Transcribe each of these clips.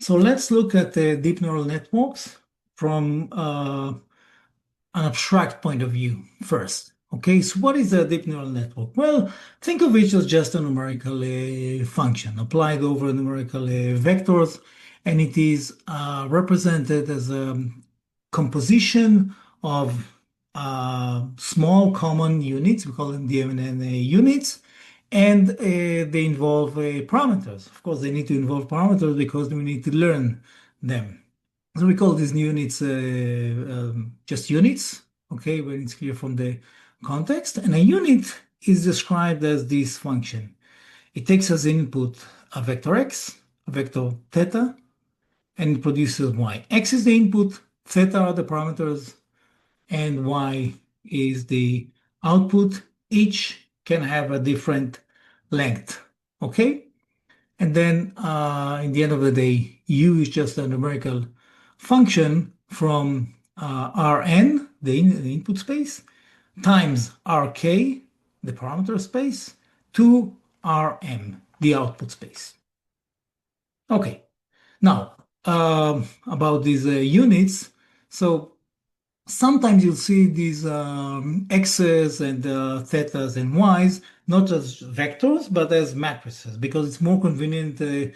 So let's look at the deep neural networks from an abstract point of view first. Okay, so what is a deep neural network? Well, think of it as just a numerical function applied over numerical vectors, and it is represented as a composition of small common units. We call them DMN units, and they involve parameters. Of course, they need to involve parameters because we need to learn them. So we call these units just units, okay, when it's clear from the context. And a unit is described as this function. It takes as input a vector x, a vector theta, and it produces y. X is the input, theta are the parameters, and y is the output. Each can have a different length, okay? And then in the end of the day, u is just a numerical function from Rn, the input space, times Rk, the parameter space, to Rm, the output space. Okay, now about these units. So sometimes you'll see these x's and thetas and y's not as vectors but as matrices because it's more convenient to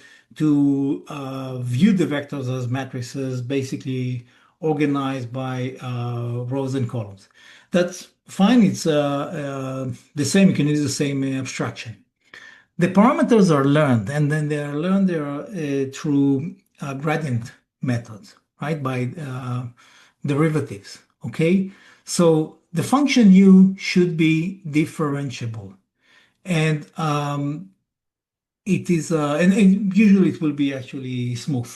view the vectors as matrices, basically organized by rows and columns. That's fine. It's the same. You can use the same abstraction. The parameters are learned, and then they are learned through gradient methods, right? By derivatives. Okay, so the function u should be differentiable, and and usually it will be actually smooth.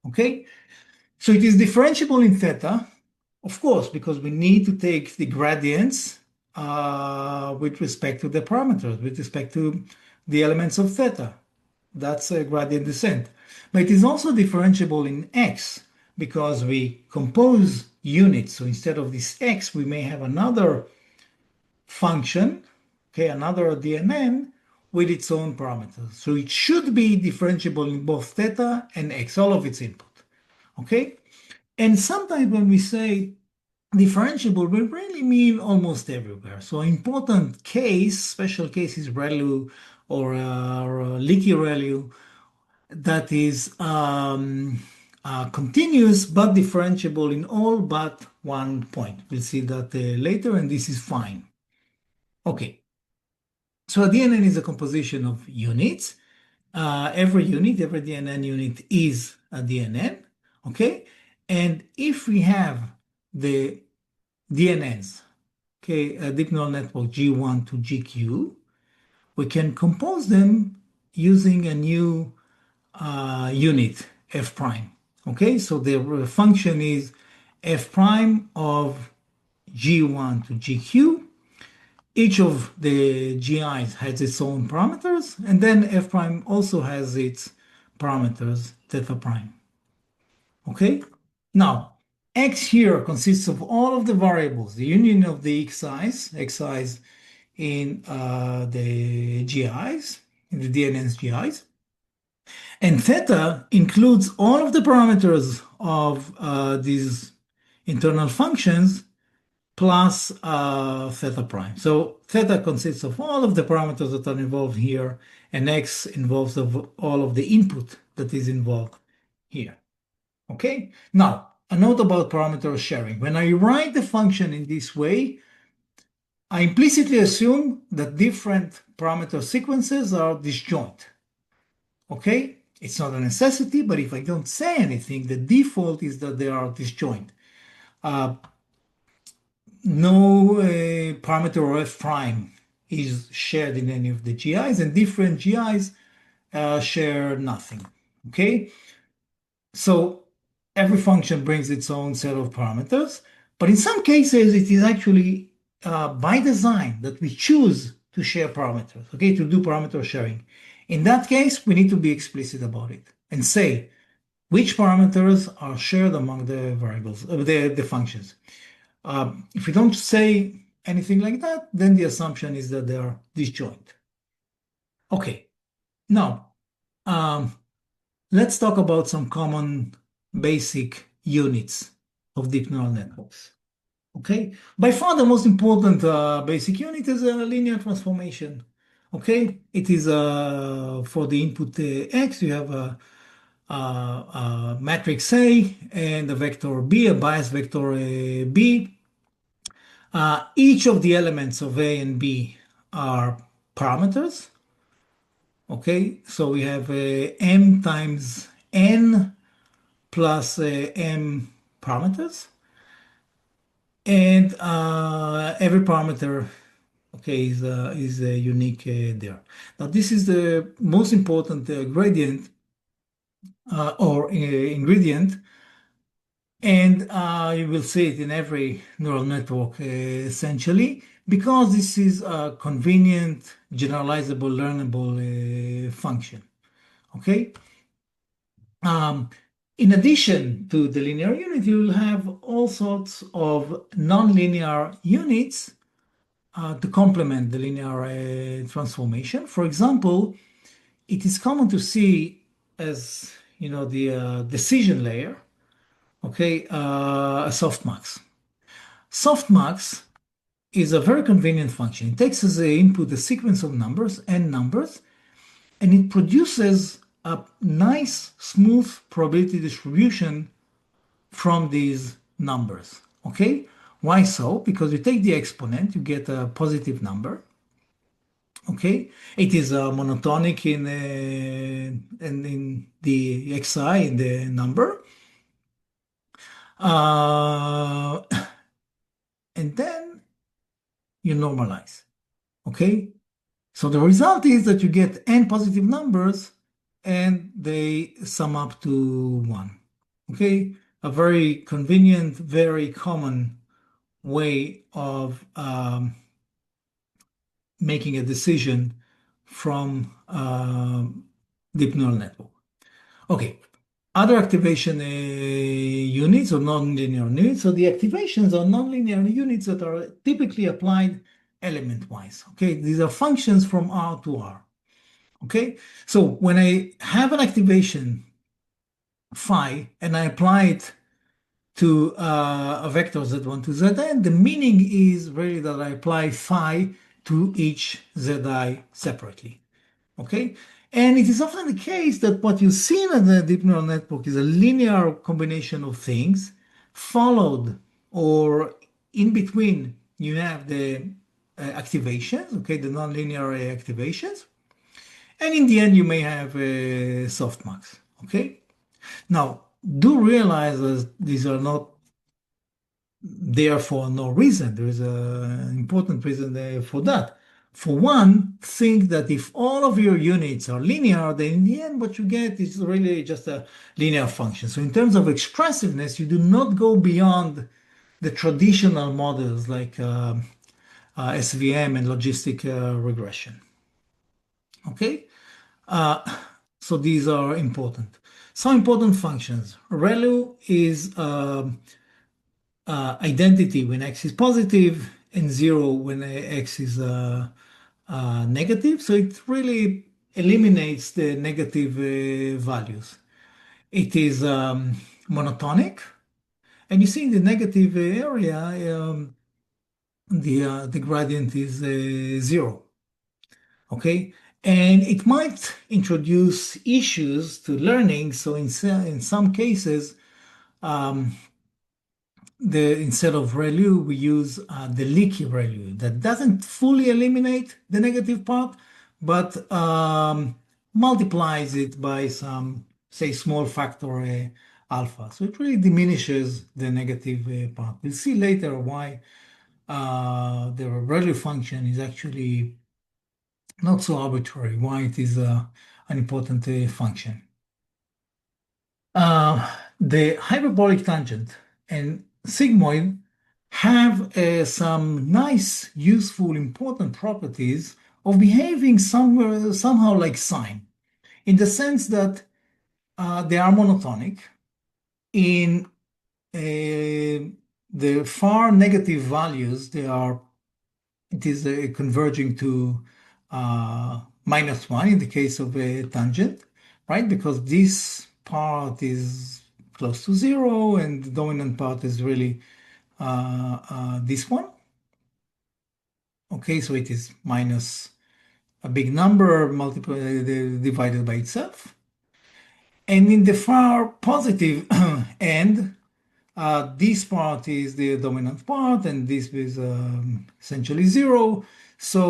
Okay, so it is differentiable in theta, of course, because we need to take the gradients with respect to the parameters, with respect to the elements of theta. That's a gradient descent. But it is also differentiable in x because we compose units. So instead of this x, we may have another function, okay, another DNN with its own parameters. So it should be differentiable in both theta and x, all of its input. Okay? And sometimes when we say differentiable, we really mean almost everywhere. So important case, special case is ReLU or leaky ReLU that is continuous but differentiable in all but one point. We'll see that later, and this is fine. Okay, so a DNN is a composition of units. Every DNN unit is a DNN, okay? And if we have the DNNs, okay, a deep neural network G1 to GQ, we can compose them using a new unit f prime. Okay, so the function is f prime of g1 to gq. Each of the gi's has its own parameters, and then f prime also has its parameters theta prime. Okay, now x here consists of all of the variables, the union of the xi's in the gi's, in the DNN's gi's. And theta includes all of the parameters of these internal functions plus theta prime. So theta consists of all of the parameters that are involved here, and x involves of all of the input that is involved here. Okay? Now, a note about parameter sharing. When I write the function in this way, I implicitly assume that different parameter sequences are disjoint. Okay? It's not a necessity, but if I don't say anything, the default is that they are disjoint. No parameter of f prime is shared in any of the GIs, and different GIs share nothing. Okay? So every function brings its own set of parameters, but in some cases, it is actually by design that we choose to share parameters, okay, to do parameter sharing. In that case, we need to be explicit about it and say which parameters are shared among the variables, the functions. If we don't say anything like that, then the assumption is that they are disjoint. Okay, now let's talk about some common basic units of deep neural networks. Okay, by far the most important basic unit is a linear transformation. Okay, it is for the input x, you have a matrix A and a vector B, a bias vector B. Each of the elements of A and B are parameters. Okay, so we have m times n plus m parameters, and every parameter, okay, is unique there. Now, this is the most important gradient or ingredient, and you will see it in every neural network essentially, because this is a convenient, generalizable, learnable function. Okay. Um, in addition to the linear unit, you will have all sorts of nonlinear units to complement the linear transformation. For example, it is common to see as the decision layer, okay, a softmax. Softmax is a very convenient function. It takes as a input a sequence of numbers, n numbers, and it produces a nice, smooth probability distribution from these numbers. Okay? Why so? Because you take the exponent, you get a positive number. Okay? It is monotonic in the xi, in the number. Uh, and then you normalize. Okay? So the result is that you get n positive numbers and they sum up to 1. Okay? A very convenient, very common way of making a decision from deep neural network. Okay. Other activation units or nonlinear units. So the activations are nonlinear units that are typically applied element-wise. Okay. These are functions from R to R. Okay, so when I have an activation phi and I apply it to a vector z1 to zn, the meaning is really that I apply phi to each zi separately. Okay, and it is often the case that what you see in the deep neural network is a linear combination of things, followed or in between you have the activations, okay, the nonlinear activations. And in the end, you may have softmax. Okay. Now, do realize that these are not there for no reason. There is an important reason for that. For one, think that if all of your units are linear, then in the end, what you get is really just a linear function. So in terms of expressiveness, you do not go beyond the traditional models like SVM and logistic regression. Okay. Uh, so these are important. Some important functions. ReLU is identity when x is positive and 0 when x is negative. So it really eliminates the negative values. It is monotonic. And you see in the negative area, the gradient is 0. Okay, and it might introduce issues to learning. So in some cases, um, instead of ReLU, we use the leaky ReLU that doesn't fully eliminate the negative part, but multiplies it by some, say, small factor alpha. So it really diminishes the negative part. We'll see later why the ReLU function is actually not so arbitrary, why it is an important function. The hyperbolic tangent and sigmoid have some nice, useful, important properties of behaving somehow like sine, in the sense that they are monotonic. In the far negative values, it is converging to -1 in the case of a tangent. right? Because this part is close to zero and the dominant part is really this one. Okay, so it is minus a big number multiplied divided by itself. And in the far positive end, this part is the dominant part, and this is essentially zero. So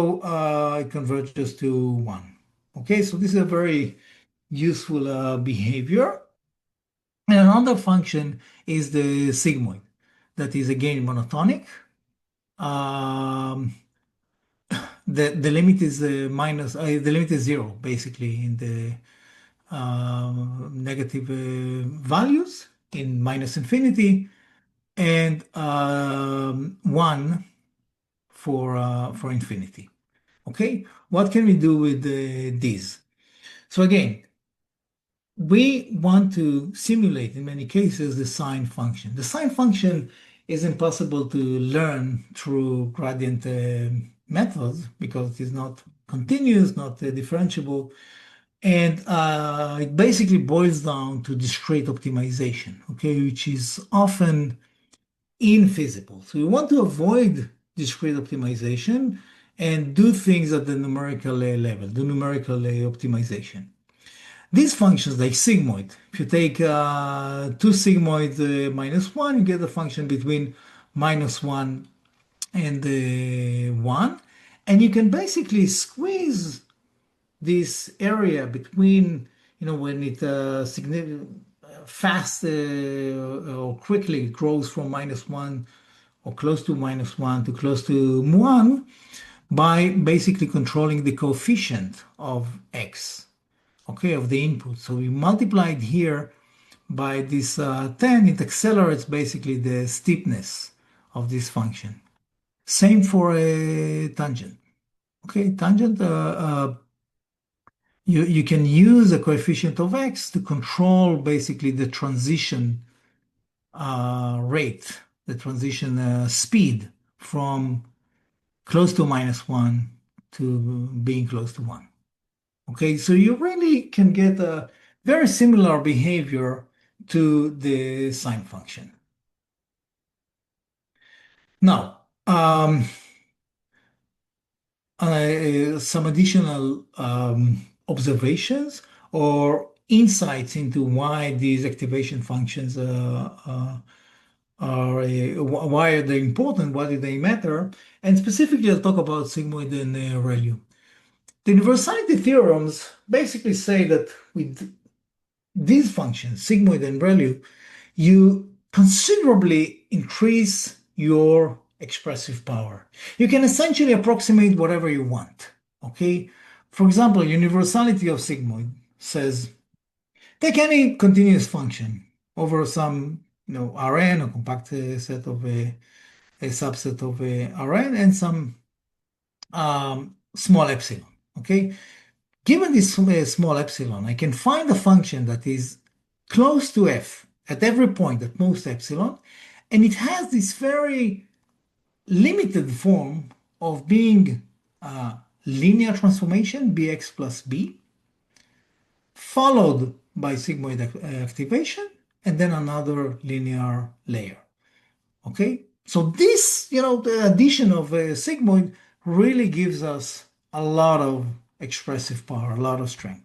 it converges to one. Okay, so this is a very useful behavior. And another function is the sigmoid, that is again monotonic. Um, the limit is the limit is zero basically in the negative values in minus infinity, and one for infinity. Okay, what can we do with these? So again, we want to simulate in many cases the sine function. The sine function is impossible to learn through gradient methods because it is not continuous, not differentiable, and it basically boils down to discrete optimization, okay, which is often infeasible. So we want to avoid discrete optimization and do things at the numerical level, do numerical optimization. These functions like sigmoid, if you take two sigmoids minus one, you get a function between minus one and one. And you can basically squeeze this area between, when it fast or quickly grows from minus one or close to minus one to close to one by basically controlling the coefficient of x, okay, of the input. So we multiplied here by this 10, it accelerates basically the steepness of this function. Same for a tangent. Okay, tangent, you can use a coefficient of x to control basically the transition rate, the transition speed from close to minus one to being close to one. Okay, so you really can get a very similar behavior to the sine function. Now, some additional observations or insights into why these activation functions why are they important, why do they matter, and specifically I'll talk about sigmoid and ReLU. The universality theorems basically say that with these functions, sigmoid and ReLU, you considerably increase your expressive power. You can essentially approximate whatever you want. Okay. For example, universality of sigmoid says take any continuous function over some Rn, a compact set of a subset of Rn, and some small epsilon. Okay. Given this small epsilon, I can find a function that is close to f at every point at most epsilon, and it has this very limited form of being a linear transformation, bx plus b, followed by sigmoid activation, and then another linear layer. Okay, so this, the addition of sigmoid really gives us a lot of expressive power, a lot of strength.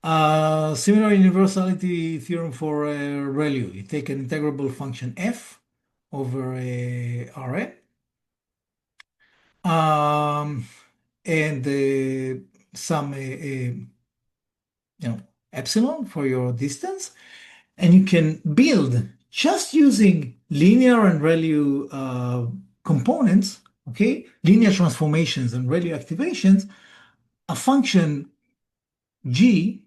Similar universality theorem for ReLU. You take an integrable function f over Rn, and some epsilon for your distance, and you can build just using linear and ReLU components, okay, linear transformations and ReLU activations, a function g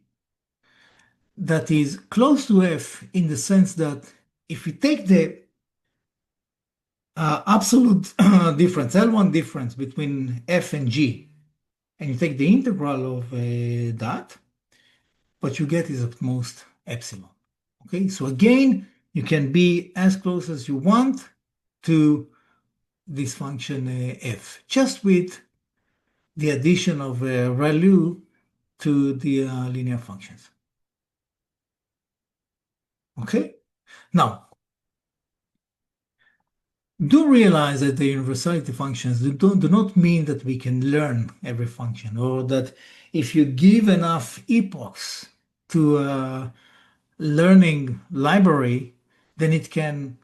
that is close to f in the sense that if we take the absolute difference, L1 difference between f and g, and you take the integral of that, what you get is at most epsilon. Okay, so again, you can be as close as you want to this function f, just with the addition of ReLU to the linear functions. Okay? Now, do realize that the universality functions do not mean that we can learn every function, or that if you give enough epochs to a learning library, then it can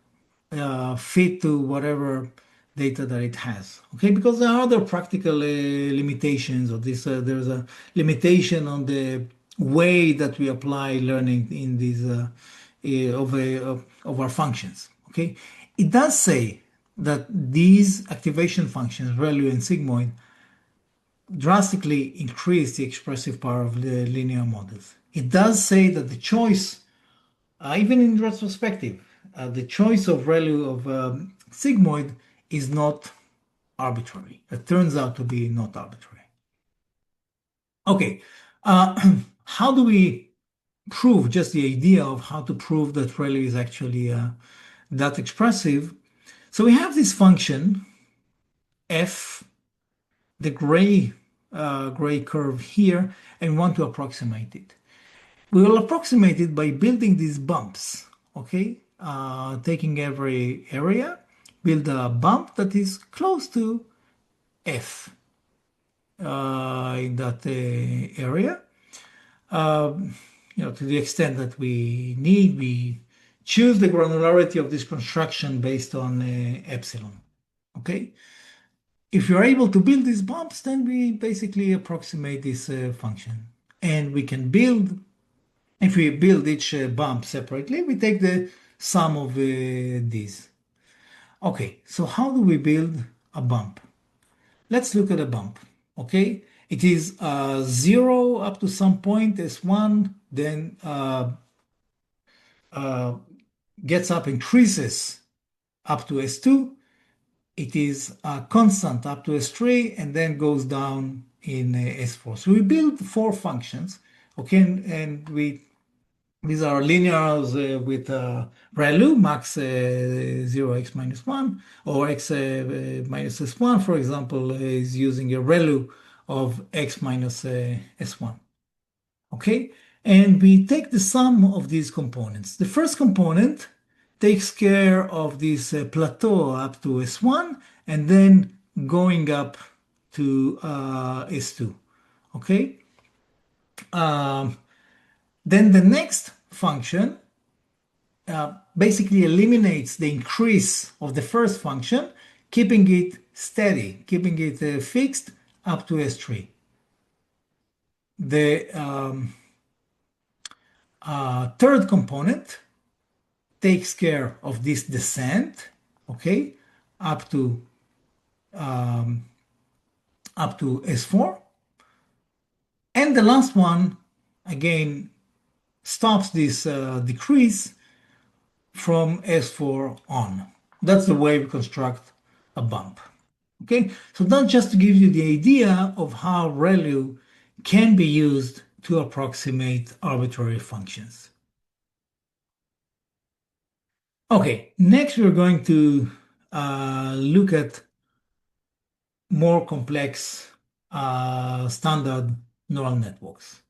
fit to whatever data that it has. Okay, because there are other practical limitations of this. There's a limitation on the way that we apply learning in these of our functions. Okay, it does say that these activation functions, ReLU and sigmoid, drastically increase the expressive power of the linear models. It does say that the choice even in retrospective, the choice of ReLU of sigmoid is not arbitrary. It turns out to be not arbitrary. Okay, how do we prove just the idea of how to prove that ReLU is actually that expressive? So we have this function f, the gray curve here, and want to approximate it. We will approximate it by building these bumps, okay? Taking every area, build a bump that is close to F in that area. To the extent that we need, we choose the granularity of this construction based on epsilon, okay? If you're able to build these bumps, then we basically approximate this function. And we can build if we build each bump separately, we take the sum of these. Okay, so how do we build a bump? Let's look at a bump. Okay, it is 0 up to some point S1, then gets up, increases up to S2. It is constant up to S3, and then goes down in S4. So we build four functions. Okay, and we these are linears with ReLU, max 0x minus 1, or x minus s1, for example, is using a ReLU of x minus s1. Okay? And we take the sum of these components. The first component takes care of this plateau up to s1, and then going up to s2. Okay? Then the next function basically eliminates the increase of the first function, keeping it steady, keeping it fixed up to S3. The third component takes care of this descent, okay, up to S4. And the last one, again, stops this decrease from S4 on. That's the way we construct a bump. Okay, so that's just to give you the idea of how ReLU can be used to approximate arbitrary functions. Okay, next we're going to look at more complex standard neural networks.